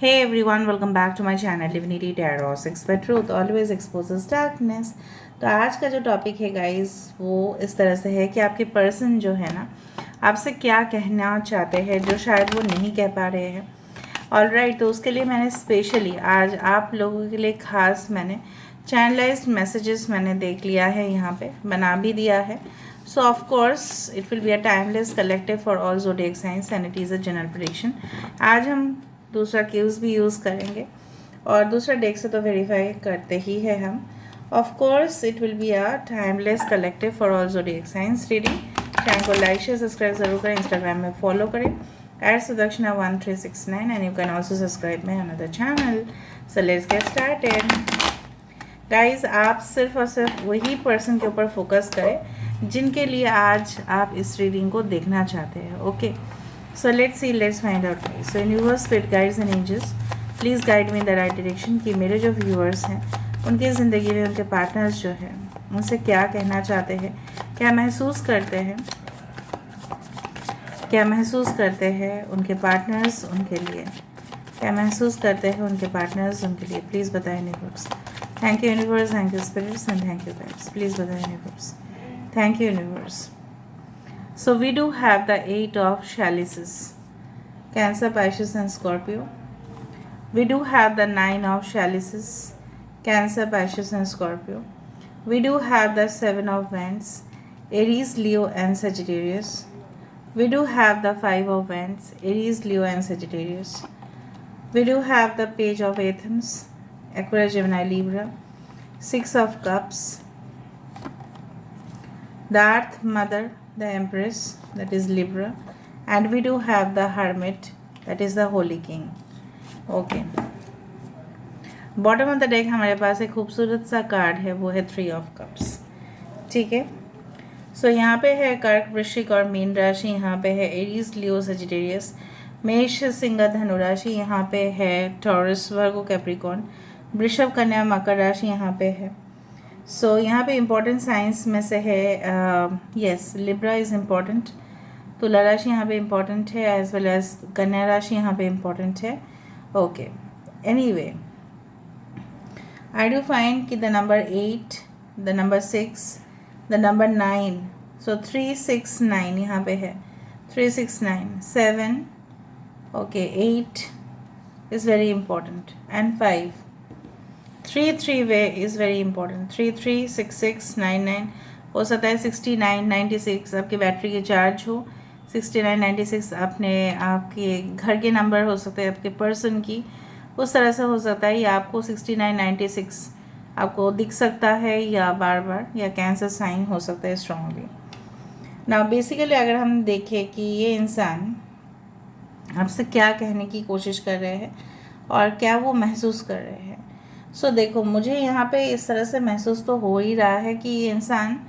Hey everyone, welcome back to my channel Divinity Tarot 6 but Truth always exposes darkness। तो आज का जो topic है गाइस वो इस तरह से है कि आपके पर्सन जो है ना आपसे क्या कहना चाहते हैं जो शायद वो नहीं कह पा रहे हैं। ऑलराइट, तो उसके लिए मैंने स्पेशली आज आप लोगों के लिए खास मैंने चैनलाइज्ड मैसेजेस मैंने देख लिया है, यहाँ पे बना भी दिया है। सो of course it will be a timeless collective for all zodiac science and it is a general prediction. आज हम दूसरा क्यूज़ भी यूज़ करेंगे और दूसरा डेक से तो वेरीफाई करते ही है हम। Of course it will be a timeless collective for all zodiac science reading. Channel को लाइक शेयर सब्सक्राइब ज़रूर करें, इंस्टाग्राम में फॉलो करें @Sudakshana1369 and you can also subscribe my another channel. So let's get started. Guys, आप सिर्फ और सिर्फ वही पर्सन के ऊपर फोकस करें जिनके लिए आज आप इस रीडिंग को देखना चाहते हैं। Okay, so let's see, let's find out. So universe, spirit guides and angels, please guide me in the right direction कि मेरे जो व्यूअर्स हैं उनकी ज़िंदगी में उनके पार्टनर्स जो हैं उनसे क्या कहना चाहते हैं, क्या महसूस करते हैं, क्या महसूस करते हैं उनके पार्टनर्स उनके लिए, क्या महसूस करते हैं उनके पार्टनर्स उनके लिए। प्लीज़ बताएं universe. Thank you universe, thank you spirits and thank you guides. Please बताएं universe. Thank you universe. So we do have the 8 of chalices, Cancer, Pisces and Scorpio. We do have the 9 of chalices, Cancer, Pisces and Scorpio. We do have the 7 of wands, Aries, Leo and Sagittarius. We do have the 5 of wands, Aries, Leo and Sagittarius. We do have the Page of Athens, Aquarius, Gemini, Libra. 6 of Cups, the Earth Mother, the Empress, that is Libra, and we do have the Hermit, that is the Holy King. Okay, bottom of the deck हमारे पास एक खूबसूरत सा card है, वो है 3 of cups. ठीक है, सो यहाँ पे है कर्क, वृश्चिक और मीन राशि, यहाँ पे है एरीज, लियो, सजिटेरियस, मेष, सिंह, धनु राशि, यहाँ पे है टॉरस, वर्गो, कैप्रिकॉर्न, वृषभ, कन्या, मकर राशि यहाँ पे है। सो यहाँ पे इम्पोर्टेंट साइंस में से है यस, लिब्रा इज़ इम्पॉर्टेंट, तुला राशि यहाँ पे इम्पॉर्टेंट है, एज वेल एज कन्या राशि यहाँ पे इम्पॉर्टेंट है। Okay, anyway I do find कि the number 8, the number 6, the number 9, so 369 यहाँ पे है, 369, 7, okay, 8 is very important and 5, 3 वे इज़ वेरी इंपॉर्टेंट, 3 6 6 9 9 हो सकता है, 69 96 आपकी बैटरी के चार्ज हो, 69 96 अपने आपके घर के नंबर हो सकते हैं, आपके पर्सन की उस तरह से हो सकता है, या आपको 69 96 आपको दिख सकता है, या बार बार, या कैंसर साइन हो सकता है स्ट्रांगली। ना बेसिकली अगर हम देखें कि ये इंसान आपसे क्या कहने की कोशिश कर रहे हैं और क्या वो महसूस कर रहे हैं। सो देखो, मुझे यहाँ पे इस तरह से महसूस तो हो ही रहा है कि ये इंसान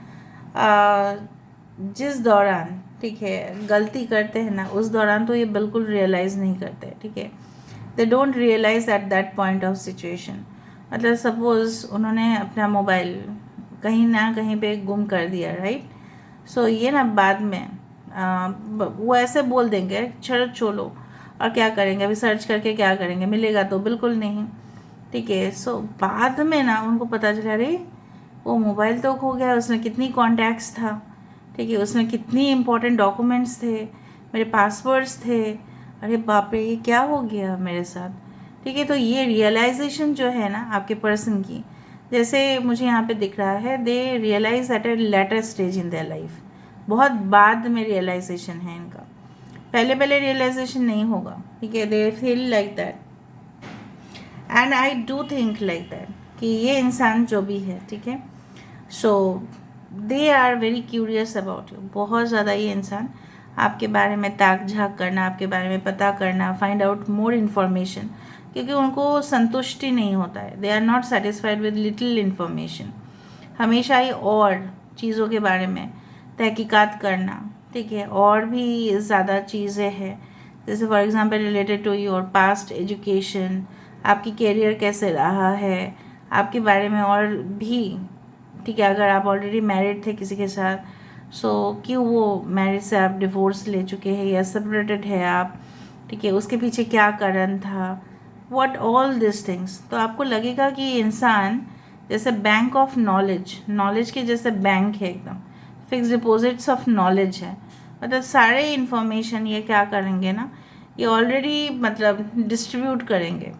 जिस दौरान, ठीक है, गलती करते हैं ना उस दौरान तो ये बिल्कुल रियलाइज़ नहीं करते। ठीक है, they don't realise at that point of situation. मतलब सपोज़ उन्होंने अपना मोबाइल कहीं ना कहीं पे गुम कर दिया, राइट। सो ये ना बाद में वो ऐसे बोल देंगे, छोड़ो, और क्या करेंगे, अभी सर्च करके क्या करेंगे, मिलेगा तो बिल्कुल नहीं। ठीक है, सो बाद में ना उनको पता चला, अरे वो मोबाइल तो खो गया, उसमें कितनी कॉन्टैक्ट्स था, ठीक है, उसमें कितनी इंपॉर्टेंट डॉक्यूमेंट्स थे, मेरे पासवर्ड्स थे, अरे बाप रे ये क्या हो गया मेरे साथ। ठीक है, तो ये रियलाइजेशन जो है ना आपके पर्सन की, जैसे मुझे यहाँ पे दिख रहा है, they realize at a later stage in their life, बहुत बाद में रियलाइजेशन है इनका, पहले पहले रियलाइजेशन नहीं होगा। ठीक है, they feel like that and I do think like that कि ये इंसान जो भी है, ठीक है, so they are very curious about you. बहुत ज़्यादा ये इंसान आपके बारे में ताक झाक करना, आपके बारे में पता करना, फाइंड आउट मोर इन्फॉर्मेशन, क्योंकि उनको संतुष्टि नहीं होता है, they are not satisfied with little information. हमेशा ही और चीज़ों के बारे में तहकीकात करना, ठीक है, और भी ज़्यादा चीज़ें हैं, जैसे for example related to your past education, आपकी करियर कैसे रहा है, आपके बारे में और भी। ठीक है, अगर आप ऑलरेडी मैरिड थे किसी के साथ, सो क्यों वो मैरिज से आप डिवोर्स ले चुके हैं या सेपरेटेड है आप, ठीक है, उसके पीछे क्या कारण था, व्हाट ऑल दिस थिंग्स, तो आपको लगेगा कि इंसान जैसे बैंक ऑफ नॉलेज के जैसे बैंक है एकदम, फिक्स डिपॉजिट्स ऑफ नॉलेज है। मतलब सारे इन्फॉर्मेशन ये क्या करेंगे ना, ये ऑलरेडी मतलब डिस्ट्रीब्यूट करेंगे।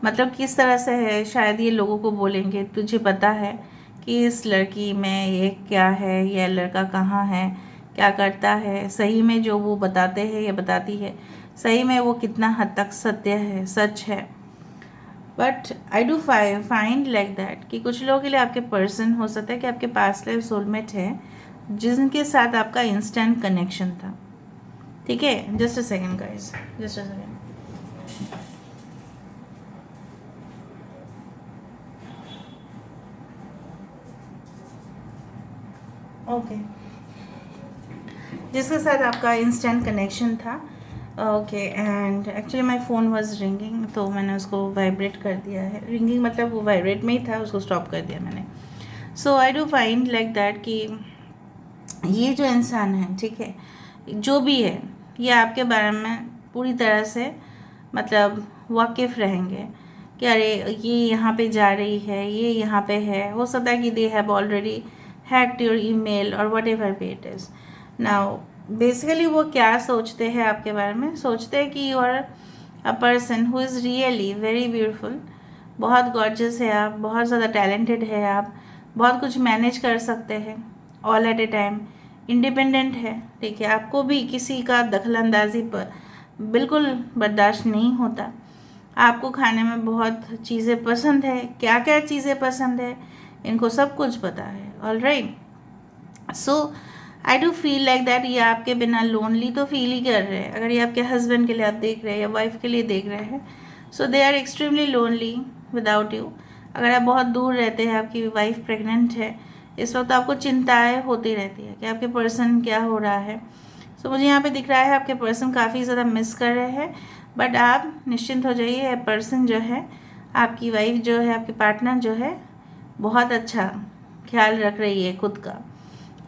मतलब किस तरह से है, शायद ये लोगों को बोलेंगे तुझे पता है कि इस लड़की में ये क्या है, यह लड़का कहाँ है, क्या करता है, सही में जो वो बताते हैं या बताती है सही में वो कितना हद तक सत्य है, सच है। But I do find like that कि कुछ लोगों के लिए आपके पर्सन हो सकता है कि आपके पास लाइफ सोलमेट है जिनके साथ आपका इंस्टेंट कनेक्शन था। ठीक है, just a second guys, just a second. Okay, जिसके साथ आपका इंस्टेंट कनेक्शन था। Okay, and actually my phone was ringing, तो मैंने उसको वाइब्रेट कर दिया है। रिंगिंग मतलब वो वाइब्रेट में ही था, उसको स्टॉप कर दिया मैंने। So I do find like that कि ये जो इंसान है, ठीक है, जो भी है, ये आपके बारे में पूरी तरह से मतलब वाकिफ़ रहेंगे कि अरे ये यहाँ पे जा रही है, ये यहाँ पे है। हो सकता है कि they have already hacked your email और whatever be it is. Now basically वो क्या सोचते हैं आपके बारे में, सोचते हैं कि you are a person who is really very beautiful, बहुत गॉर्जियस है आप, बहुत ज़्यादा टैलेंटेड है आप, बहुत कुछ मैनेज कर सकते हैं all at A time, independent है। ठीक है, आपको भी किसी का दखल अंदाजी पर बिल्कुल बर्दाश्त नहीं होता। आपको खाने में बहुत चीज़ें पसंद है, क्या क्या चीज़ें पसंद है इनको सब कुछ पता है। All right, so I do feel like that ये आपके बिना लोनली तो फील ही कर रहे हैं। अगर ये आपके हस्बैंड के लिए आप देख रहे हैं या वाइफ के लिए देख रहे हैं, so they are extremely lonely without you. अगर आप बहुत दूर रहते हैं, आपकी वाइफ प्रेग्नेंट है, इस वक्त आपको चिंताएं होती रहती है कि आपके पर्सन क्या हो रहा है। सो मुझे यहाँ पे दिख रहा है आपके पर्सन काफ़ी ज़्यादा मिस कर रहे हैं, बट आप निश्चिंत हो जाइए, पर्सन जो है, आपकी वाइफ जो है, आपके पार्टनर जो है, बहुत अच्छा ख्याल रख रही है खुद का।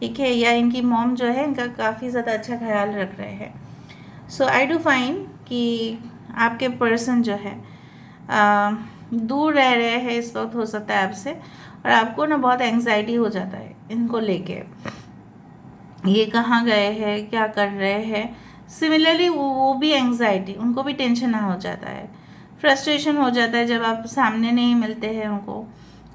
ठीक है, या इनकी मॉम जो है इनका काफ़ी ज़्यादा अच्छा ख्याल रख रहे हैं। सो आई डू फाइंड कि आपके पर्सन जो है दूर रह रहे हैं इस वक्त, हो सकता है आपसे, और आपको ना बहुत एंग्जाइटी हो जाता है इनको लेके, ये कहाँ गए हैं, क्या कर रहे हैं। सिमिलरली वो भी एंग्जाइटी, उनको भी टेंशन हो जाता है, फ्रस्ट्रेशन हो जाता है जब आप सामने नहीं मिलते हैं उनको,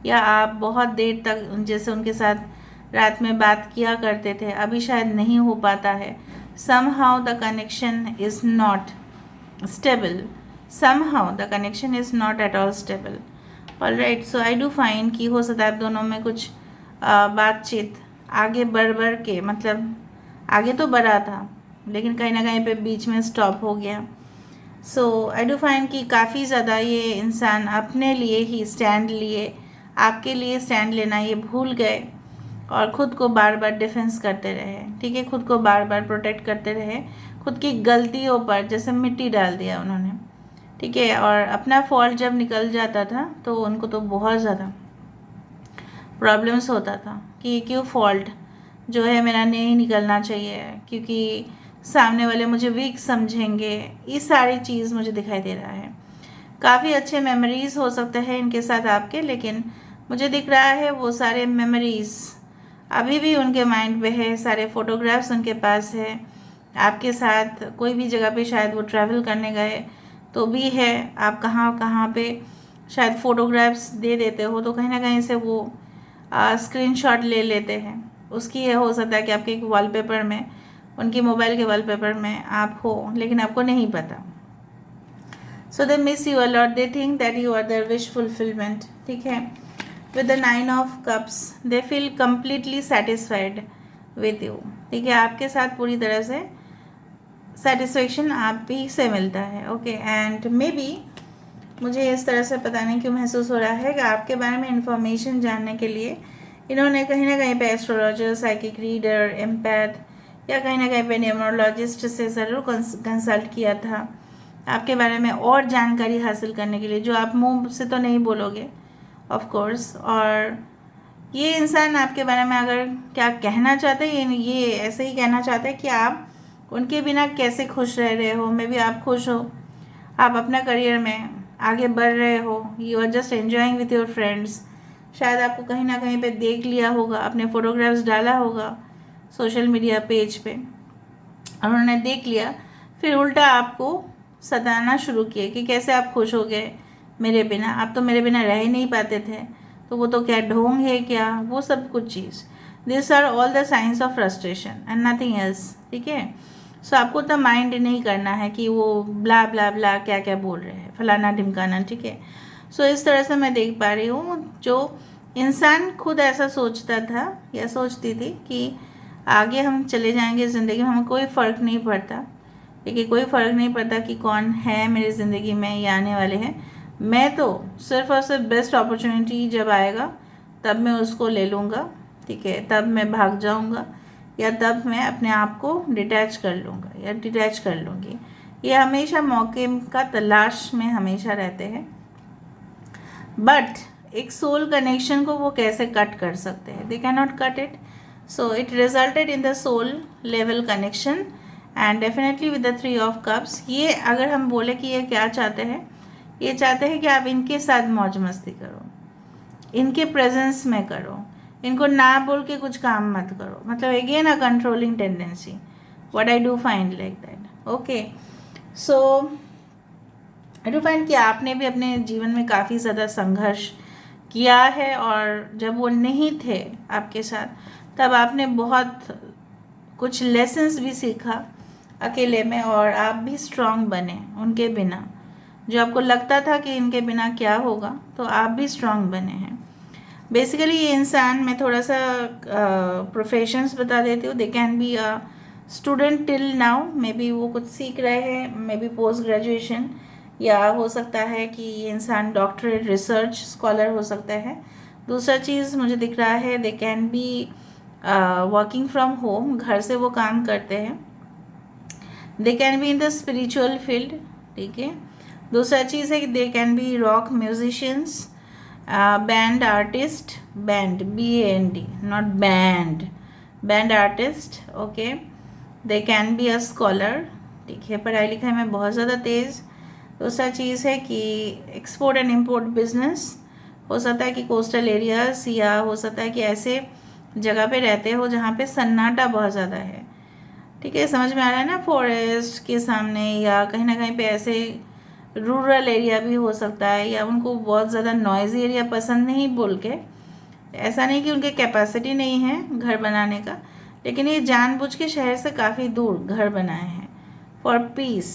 या आप बहुत देर तक जैसे उनके साथ रात में बात किया करते थे, अभी शायद नहीं हो पाता है। somehow the connection is not stable, somehow the connection is not at all stable. Alright, so I do find कि हो सकता है आप दोनों में कुछ बातचीत आगे बढ़ के, मतलब आगे तो बढ़ा था लेकिन कहीं ना कहीं पे बीच में स्टॉप हो गया। सो आई डू फाइंड कि काफ़ी ज़्यादा ये इंसान अपने लिए ही स्टैंड लिए, आपके लिए स्टैंड लेना ये भूल गए और ख़ुद को बार बार डिफेंस करते रहे। ठीक है, खुद को बार बार प्रोटेक्ट करते रहे, खुद की गलतियों पर जैसे मिट्टी डाल दिया उन्होंने। ठीक है, और अपना फॉल्ट जब निकल जाता था तो उनको तो बहुत ज़्यादा प्रॉब्लम्स होता था कि क्यों फॉल्ट जो है मेरा नहीं निकलना चाहिए, क्योंकि सामने वाले मुझे वीक समझेंगे। ये सारी चीज़ मुझे दिखाई दे रहा है। काफ़ी अच्छे मेमोरीज़ हो सकते हैं इनके साथ आपके, लेकिन मुझे दिख रहा है वो सारे मेमोरीज़ अभी भी उनके माइंड पे है, सारे फ़ोटोग्राफ्स उनके पास है आपके साथ। कोई भी जगह पे शायद वो ट्रैवल करने गए तो भी है, आप कहाँ कहाँ पे शायद फ़ोटोग्राफ्स दे देते हो तो कहीं ना कहीं से वो स्क्रीनशॉट ले लेते हैं। उसकी ये हो सकता है कि आपके एक वॉलपेपर में, उनकी मोबाइल के वॉलपेपर में आप हो, लेकिन आपको नहीं पता। So they miss you a lot, they think that you are there wish fulfilment. ठीक है, with the 9 of cups they feel completely satisfied with you। ठीक है, आपके साथ पूरी तरह से सेटिस्फेक्शन आप ही से मिलता है। ओके, एंड मे बी मुझे इस तरह से पता नहीं क्यों महसूस हो रहा है कि आपके बारे में इंफॉर्मेशन जानने के लिए इन्होंने कहीं ना कहीं पे एस्ट्रोलॉजर, साइकिक रीडर, एम्पैथ या कहीं ना कहीं पे न्यूमरोलॉजिस्ट से ज़रूर कंसल्ट किया था आपके बारे में और जानकारी हासिल करने के लिए, जो आप मुंह से तो नहीं बोलोगे ऑफ कोर्स। और ये इंसान आपके बारे में अगर क्या कहना चाहते हैं, ये ऐसे ही कहना चाहते हैं कि आप उनके बिना कैसे खुश रह रहे हो, मे बी आप खुश हो आप अपना करियर में आगे बढ़ रहे हो, you are just enjoying with your friends. शायद आपको कहीं ना कहीं पे देख लिया होगा, अपने फ़ोटोग्राफ्स डाला होगा सोशल मीडिया पेज पे, और उन्होंने देख लिया, फिर उल्टा आपको सताना शुरू किए कि कैसे आप खुश हो गए मेरे बिना, आप तो मेरे बिना रह ही नहीं पाते थे, तो वो तो क्या ढोंग है क्या, वो सब कुछ चीज़। This are all the science of frustration and nothing else, ठीक है। सो आपको उतना माइंड नहीं करना है कि वो ब्ला ब्ला ब्ला क्या क्या बोल रहे हैं, फलाना ढिमकाना, ठीक है। सो इस तरह से मैं देख पा रही हूँ, जो इंसान खुद ऐसा सोचता था या सोचती थी कि आगे हम चले जाएंगे ज़िंदगी में, हमें कोई फ़र्क नहीं पड़ता, ठीक है, कोई फ़र्क नहीं पड़ता कि कौन है मेरी ज़िंदगी में या आने वाले हैं, मैं तो सिर्फ और सिर्फ बेस्ट अपॉर्चुनिटी जब आएगा तब मैं उसको ले लूँगा, ठीक है, तब मैं भाग जाऊँगा, या तब मैं अपने आप को डिटैच कर लूँगा या डिटैच कर लूँगी। ये हमेशा मौके का तलाश में हमेशा रहते हैं, बट एक सोल कनेक्शन को वो कैसे कट कर सकते हैं, they can not cut it. So it resulted in the soul level connection and definitely with the 3 of cups. ये अगर हम बोले कि ये क्या चाहते हैं, ये चाहते हैं कि आप इनके साथ मौज मस्ती करो, इनके प्रेजेंस में करो, इनको ना बोल के कुछ काम मत करो, मतलब again a controlling tendency, what I do find like that. Okay, so I do find कि आपने भी अपने जीवन में काफ़ी ज़्यादा संघर्ष किया है, और जब वो नहीं थे आपके साथ तब आपने बहुत कुछ लेसन्स भी सीखा अकेले में, और आप भी स्ट्रांग बने उनके बिना। जो आपको लगता था कि इनके बिना क्या होगा, तो आप भी स्ट्रांग बने हैं। बेसिकली ये इंसान, मैं थोड़ा सा प्रोफेशंस बता देती हूँ। They can be a student till now, may be वो कुछ सीख रहे हैं, मे बी पोस्ट ग्रेजुएशन, या हो सकता है कि ये इंसान डॉक्टरेट रिसर्च स्कॉलर हो सकता है। दूसरा चीज़ मुझे दिख रहा है, they can be working from home, घर से वो काम करते हैं। They can be in the spiritual field, ठीक है। दूसरा चीज़ है कि they can be rock musicians, band artist, band BAND, not band, band artist, okay. They can be a scholar, ठीक है, पढ़ाई लिखाई में बहुत ज़्यादा तेज़। दूसरा चीज़ है कि एक्सपोर्ट एंड इम्पोर्ट बिजनेस, हो सकता है कि कोस्टल एरियाज, या हो सकता है कि ऐसे जगह पे रहते हो जहाँ पे सन्नाटा बहुत ज़्यादा है, ठीक है, समझ में आ रहा है ना, फॉरेस्ट के सामने, या कहीं ना कहीं पे ऐसे रूरल एरिया भी हो सकता है, या उनको बहुत ज़्यादा नॉइज़ी एरिया पसंद नहीं, बोल के ऐसा नहीं कि उनके कैपेसिटी नहीं है घर बनाने का, लेकिन ये जानबूझ के शहर से काफ़ी दूर घर बनाए हैं for piece.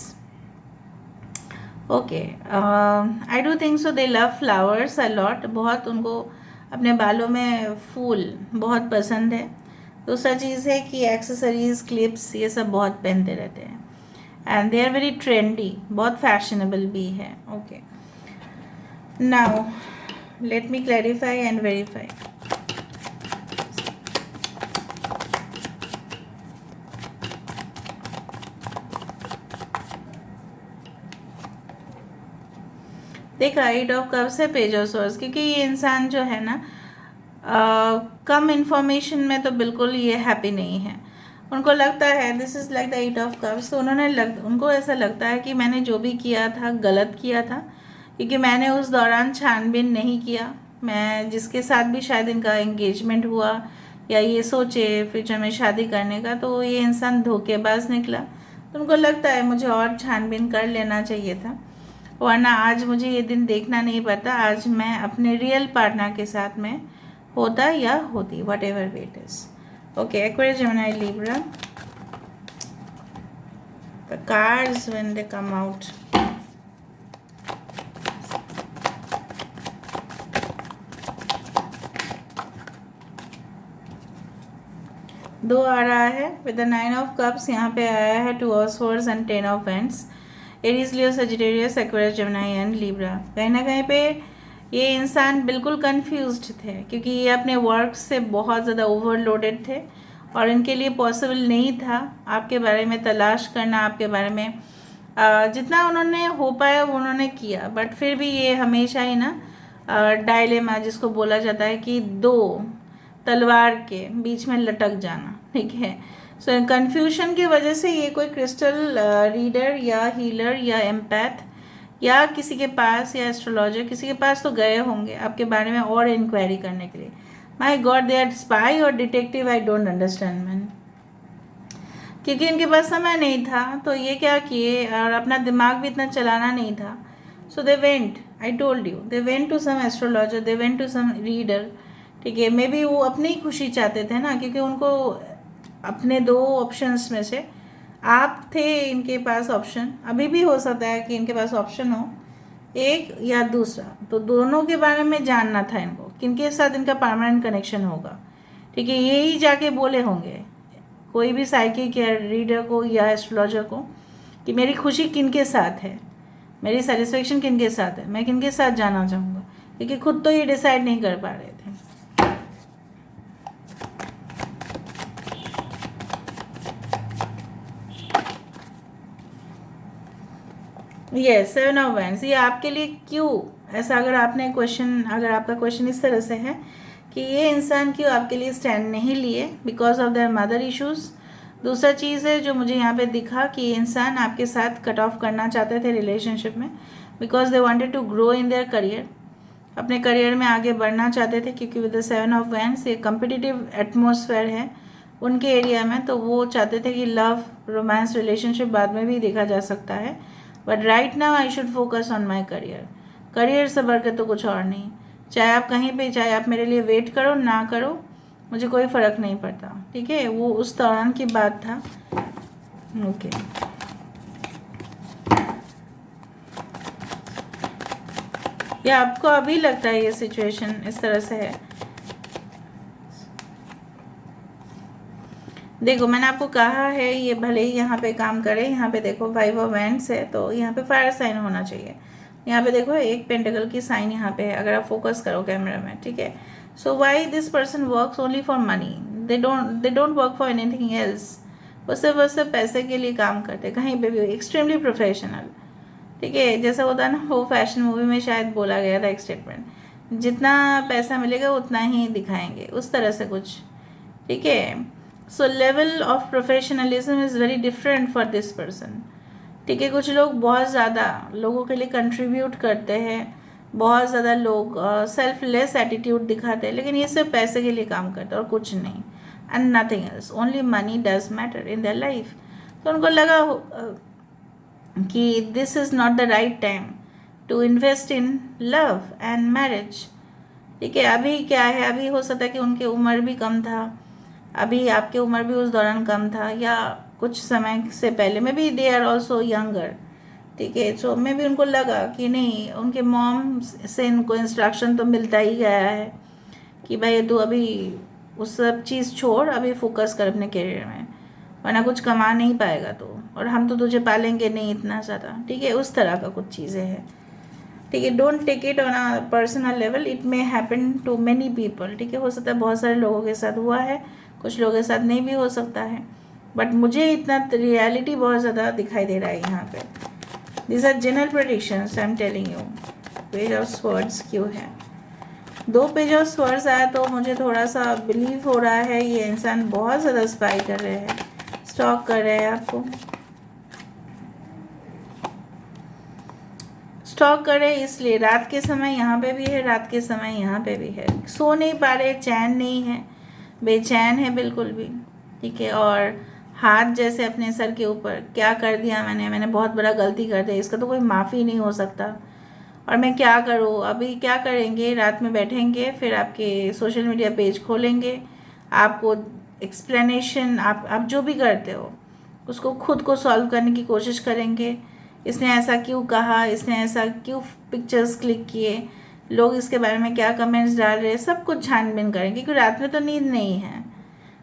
Okay, I do think so, they love flowers a lot, बहुत उनको अपने बालों में फूल बहुत पसंद है। दूसरा चीज़ है कि एक्सेसरीज, क्लिप्स, ये सब बहुत पहनते रहते हैं, and they are very trendy, बहुत फैशनेबल भी है। Okay, now let me clarify and verify. देखा, 8 ऑफ कप्स है, पेज ऑफ सोर्स, क्योंकि ये इंसान जो है ना, कम इंफॉर्मेशन में तो बिल्कुल ये हैप्पी नहीं है। उनको लगता है this is like the 8 of cups, तो उनको ऐसा लगता है कि मैंने जो भी किया था गलत किया था, क्योंकि मैंने उस दौरान छानबीन नहीं किया। मैं जिसके साथ भी शायद इनका एंगेजमेंट हुआ, या ये सोचे फ्यूचर में शादी करने का, तो ये इंसान धोखेबाज निकला। तो उनको लगता है मुझे और छानबीन कर लेना चाहिए था, वरना आज मुझे ये दिन देखना नहीं पड़ता, आज मैं अपने रियल पार्टनर के साथ में होता या होती, what ever way it is. Okay, Aquarius, Gemini, Libra, the cards when they come out. दो आ रहा है विद द 9 ऑफ कप्स, यहाँ पे आया है 2 of swords and 10 of hands. Aries, Leo, Sagittarius, Aquarius, Gemini and Libra. कहीं ना कहीं पे ये इंसान बिल्कुल कंफ्यूज्ड थे, क्योंकि ये अपने वर्क से बहुत ज़्यादा ओवरलोडेड थे, और इनके लिए पॉसिबल नहीं था आपके बारे में तलाश करना, आपके बारे में जितना उन्होंने हो पाया वो उन्होंने किया, बट फिर भी ये हमेशा ही ना डायलेमा, जिसको बोला जाता है कि दो तलवार के बीच में लटक जाना, ठीक है। सो कन्फ्यूजन की वजह से ये कोई क्रिस्टल रीडर या हीलर या एम्पैथ या किसी के पास, या एस्ट्रोलॉजर किसी के पास तो गए होंगे आपके बारे में और इंक्वायरी करने के लिए। माई गॉड, दे आर स्पाई और detective, I don't understand man. क्योंकि इनके पास समय नहीं था तो ये क्या किए, और अपना दिमाग भी इतना चलाना नहीं था। So they went, I told you, they went to some astrologer, they went to some reader. ठीक है, मे बी वो अपनी ही खुशी चाहते थे ना, क्योंकि उनको अपने दो ऑप्शंस में से आप थे इनके पास ऑप्शन, अभी भी हो सकता है कि इनके पास ऑप्शन हो एक या दूसरा, तो दोनों के बारे में जानना था इनको, किनके साथ इनका परमानेंट कनेक्शन होगा। ठीक है, यही जाके बोले होंगे कोई भी साइकिक या रीडर को या एस्ट्रोलॉजर को कि मेरी खुशी किनके साथ है, मेरी सेटिस्फेक्शन किनके साथ है, मैं किनके साथ जाना चाहूँगा, क्योंकि खुद तो ये डिसाइड नहीं कर पा रहे थे। ये 7 ऑफ वैंड्स, ये आपके लिए क्यों ऐसा, अगर आपने क्वेश्चन, अगर आपका क्वेश्चन इस तरह से है कि ये इंसान क्यों आपके लिए स्टैंड नहीं लिए, because of their mother issues. दूसरा चीज़ है जो मुझे यहाँ पे दिखा कि ये इंसान आपके साथ कट ऑफ करना चाहते थे रिलेशनशिप में, because they wanted to grow in their career, अपने करियर में आगे बढ़ना चाहते थे, क्योंकि विद द 7 ऑफ वैंड्स ये कम्पिटिटिव एटमॉस्फेयर है उनके एरिया में, तो वो चाहते थे कि लव रोमांस रिलेशनशिप बाद में भी देखा जा सकता है, but right now I should focus on my career. Career से बढ़ के तो कुछ और नहीं, चाहे आप कहीं पे, चाहे आप मेरे लिए वेट करो ना करो, मुझे कोई फ़र्क नहीं पड़ता। ठीक है, वो उस दौरान की बात था। ओके, या आपको अभी लगता है ये सिचुएशन इस तरह से है? देखो, मैंने आपको कहा है ये भले ही यहाँ पे काम करे, यहाँ पे देखो 5 ऑफ वैंड्स है, तो यहाँ पे फायर साइन होना चाहिए। यहाँ पे देखो एक पेंटिकल की साइन यहाँ पे है, अगर आप फोकस करो कैमरा में। ठीक है, so why this person works only for money, they don't work for anything else. वो सिर्फ पैसे के लिए काम करते, कहीं पे भी, एक्सट्रीमली प्रोफेशनल। ठीक है, जैसा होता है ना, वो फैशन मूवी में शायद बोला गया था एक स्टेटमेंट, जितना पैसा मिलेगा उतना ही दिखाएंगे, उस तरह से कुछ। ठीक है, सो level of professionalism is very different for this person. ठीक है, कुछ लोग बहुत ज़्यादा लोगों के लिए कंट्रीब्यूट करते हैं, बहुत ज़्यादा लोग सेल्फलेस एटीट्यूड दिखाते हैं, लेकिन ये सिर्फ पैसे के लिए काम करते हैं और कुछ नहीं, and nothing else, only money does matter in their life. तो उनको लगा कि this is not the right time to invest in love and marriage. ठीक है, अभी क्या है, अभी हो सकता है कि उनकी उम्र भी कम था, अभी आपकी उम्र भी उस दौरान कम था, या कुछ समय से पहले में भी दे आर ऑल्सो यंगर। ठीक है, सो में भी उनको लगा कि नहीं, उनके मॉम से इनको इंस्ट्रक्शन तो मिलता ही गया है कि भाई तू अभी उस सब चीज़ छोड़, अभी फोकस कर अपने करियर में, वरना कुछ कमा नहीं पाएगा तो, और हम तो तुझे पालेंगे नहीं इतना ज़्यादा। ठीक है, उस तरह का कुछ चीज़ें हैं। ठीक है, don't take it on a personal level, it may happen to many people. ठीक है, हो सकता है बहुत सारे लोगों के साथ हुआ है, कुछ लोगों के साथ नहीं भी हो सकता है, बट मुझे इतना रियलिटी बहुत ज़्यादा दिखाई दे रहा है यहाँ पे। This are general predictions, I am telling you. Page of swords क्यों है, 2 पेज ऑफ स्वर्ड्स आया तो मुझे थोड़ा सा बिलीव हो रहा है ये इंसान बहुत ज़्यादा स्पाई कर रहे हैं, स्टॉक कर रहे हैं आपको, स्टॉक करे, इसलिए रात के समय यहाँ पे भी है, रात के समय यहाँ पे भी है, सो नहीं पा रहे, चैन नहीं है, बेचैन है बिल्कुल भी। ठीक है, और हाथ जैसे अपने सर के ऊपर, क्या कर दिया मैंने बहुत बड़ा गलती कर दिया, इसका तो कोई माफ़ी नहीं हो सकता, और मैं क्या करूँ। अभी क्या करेंगे, रात में बैठेंगे, फिर आपके सोशल मीडिया पेज खोलेंगे, आपको एक्सप्लेनेशन, आप जो भी करते हो उसको खुद को सॉल्व करने की कोशिश करेंगे। इसने ऐसा क्यों कहा, इसने ऐसा क्यों पिक्चर्स क्लिक किए, लोग इसके बारे में क्या कमेंट्स डाल रहे हैं, सब कुछ छानबीन करेंगे, क्योंकि रात में तो नींद नहीं है,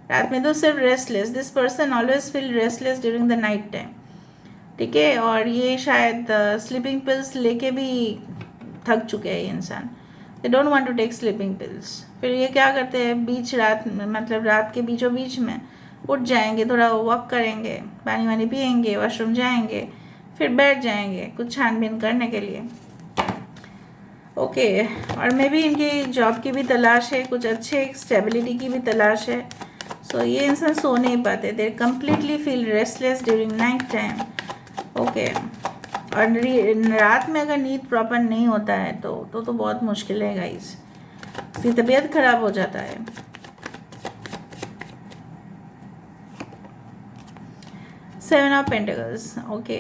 रात में तो सिर्फ restless, this person always feel restless during the night time. ठीक है, और ये शायद स्लीपिंग पिल्स लेके भी थक चुके हैं ये इंसान, they don't want to take sleeping pills. फिर ये क्या करते हैं, बीच रात में, मतलब रात के बीचों बीच में उठ जाएंगे, थोड़ा वॉक करेंगे, पानी वानी पियेंगे, वॉशरूम जाएंगे, फिर बैठ जाएंगे कुछ छानबीन करने के लिए। ओके, और मे भी इनकी जॉब की भी तलाश है, कुछ अच्छे स्टेबिलिटी की भी तलाश है। सो ये इंसान सो नहीं पाते, they completely feel restless during night time. Okay, और रात में अगर नींद प्रॉपर नहीं होता है तो बहुत मुश्किल है गाइस, इसकी तबीयत खराब हो जाता है। Seven of pentacles, okay.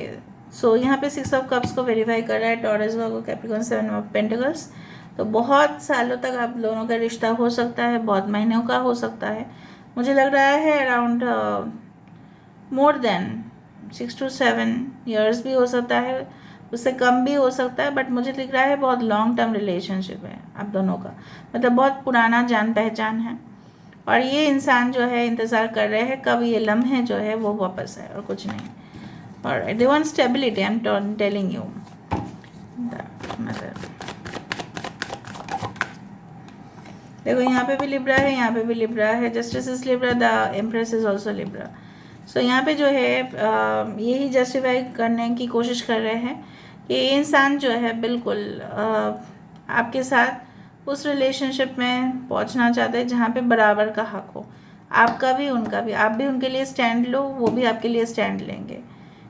So यहाँ पे सिक्स ऑफ कप्स को वेरीफाई कर रहा है टॉरस को कैप्रिकॉर्न, सेवन ऑफ पेंटिकल्स। तो बहुत सालों तक आप दोनों का रिश्ता हो सकता है, बहुत महीनों का हो सकता है। मुझे लग रहा है around more than 6 to 7 years भी हो सकता है, उससे कम भी हो सकता है, बट मुझे लग रहा है बहुत लॉन्ग टर्म रिलेशनशिप है आप दोनों का, मतलब बहुत पुराना जान पहचान है। और ये इंसान जो है इंतज़ार कर रहे हैं कब ये लम्हे जो है वो वापस आए, और कुछ नहीं। और they want stability, I am telling you. देखो यहाँ पे भी लिब्रा है, यहाँ पे भी लिब्रा है, justice is Libra, the empress is also Libra. So यहाँ पे जो है यही जस्टिफाई करने की कोशिश कर रहे हैं कि ये इंसान जो है बिल्कुल आपके साथ उस रिलेशनशिप में पहुँचना चाहते हैं जहाँ पे बराबर का हक हो, आपका भी उनका भी, आप भी उनके लिए स्टैंड लो, वो भी आपके लिए स्टैंड लेंगे,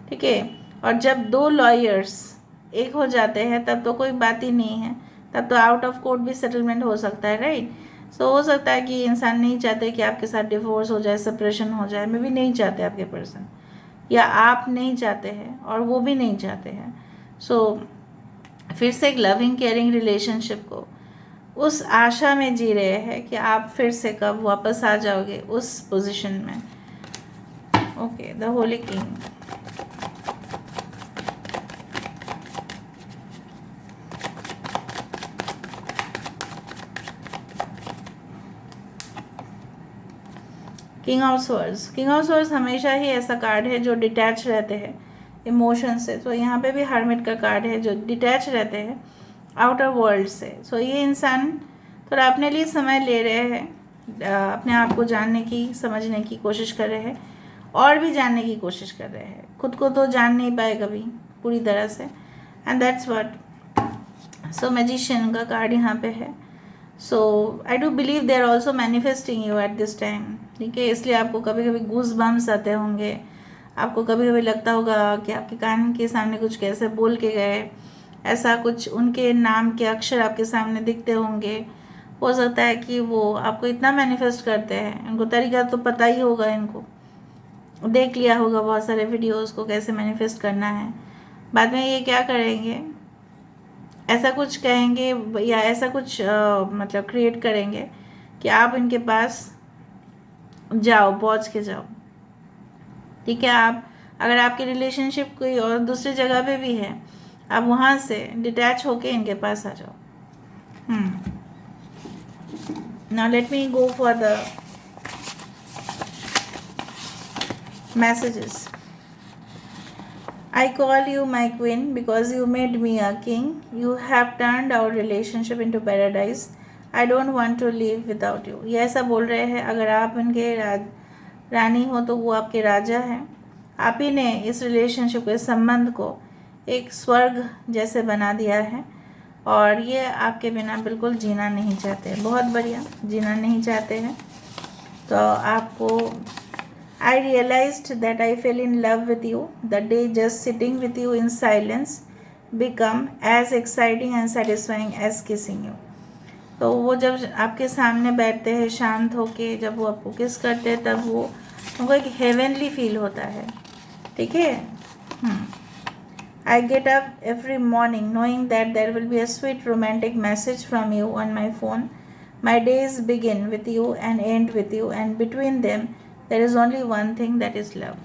ठीक है। और जब दो लॉयर्स एक हो जाते हैं तब तो कोई बात ही नहीं है, तब तो आउट ऑफ कोर्ट भी सेटलमेंट हो सकता है, राइट। सो हो सकता है कि इंसान नहीं चाहते कि आपके साथ डिवोर्स हो जाए, सेपरेशन हो जाए, मे भी नहीं चाहते आपके पर्सन, या आप नहीं चाहते हैं और वो भी नहीं चाहते हैं। सो फिर से एक लविंग केयरिंग रिलेशनशिप को उस आशा में जी रहे हैं कि आप फिर से कब वापस आ जाओगे उस पोजीशन में। Okay, the Holi king, king of swords. King of swords हमेशा ही ऐसा कार्ड है जो डिटैच रहते हैं इमोशन से। तो यहाँ पे भी हर्मिट का कार्ड है जो डिटैच रहते हैं आउटर वर्ल्ड से। सो ये इंसान थोड़ा अपने लिए समय ले रहे हैं, अपने आप को जानने की, समझने की कोशिश कर रहे हैं, और भी जानने की कोशिश कर रहे हैं। खुद को तो जान नहीं पाए कभी पूरी तरह से, and that's what. So magician का कार्ड यहाँ पे है। So I do believe they are also manifesting you at this time, ठीक है। इसलिए आपको कभी कभी गूज बम्स आते होंगे, आपको कभी कभी लगता होगा कि आपके कान के सामने कुछ कैसे बोल के गए, ऐसा कुछ उनके नाम के अक्षर आपके सामने दिखते होंगे। हो सकता है कि वो आपको इतना मैनिफेस्ट करते हैं, उनको तरीका तो पता ही होगा, इनको देख लिया होगा बहुत सारे वीडियोस को कैसे मैनिफेस्ट करना है। बाद में ये क्या करेंगे, ऐसा कुछ कहेंगे या ऐसा कुछ मतलब क्रिएट करेंगे कि आप इनके पास जाओ, पहुंच के जाओ, ठीक है। आप अगर आपकी रिलेशनशिप कोई और दूसरी जगह पे भी है, आप वहाँ से डिटैच होके इनके पास आ जाओ। Now let me go for the messages. I call you my queen because you made me a king. You have turned our relationship into paradise. I don't want to live without you. ये ऐसा बोल रहे हैं, अगर आप इनके रानी हो तो वो आपके राजा हैं। आप ही ने इस रिलेशनशिप के संबंध को एक स्वर्ग जैसे बना दिया है, और ये आपके बिना बिल्कुल जीना नहीं चाहते। बहुत बढ़िया, जीना नहीं चाहते हैं। तो आपको I realized that I fell in love with you. The day just sitting with you in silence become as exciting and satisfying as kissing you. तो वो जब आपके सामने बैठते हैं शांत होके, जब वो आपको किस करते हैं, तब वो उनको एक हेवनली फील होता है, ठीक है। I get up every morning knowing that there will be a sweet romantic message from you on my phone. My days begin with you and end with you, and between them there is only one thing, that is love.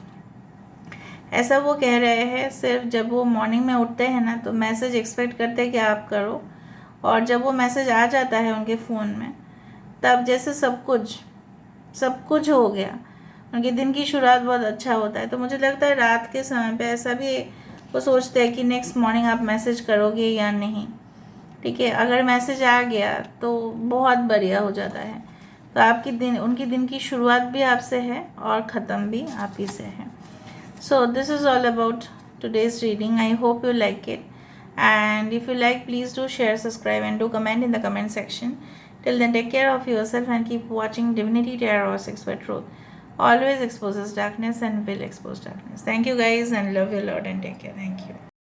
ऐसा वो कह रहे हैं, सिर्फ जब वो morning में उठते हैं ना तो मैसेज एक्सपेक्ट करते हैं कि आप करो, और जब वो मैसेज आ जाता है उनके फ़ोन में तब जैसे सब कुछ हो गया, उनके दिन की शुरुआत बहुत अच्छा होता है। तो मुझे लगता है रात के समय पे ऐसा भी वो सोचते हैं कि नेक्स्ट मॉर्निंग आप मैसेज करोगे या नहीं, ठीक है। अगर मैसेज आ गया तो बहुत बढ़िया हो जाता है। तो उनकी दिन की शुरुआत भी आपसे है और ख़त्म भी आप ही से है। So this is all about today's reading. I hope you like it, and if you like please do share, subscribe and do comment in the comment section. Till then, take care of yourself and keep watching Divinity Tarot 6 by Truth. Always exposes darkness and will expose darkness. Thank you guys, and love you a lot, and take care. Thank you.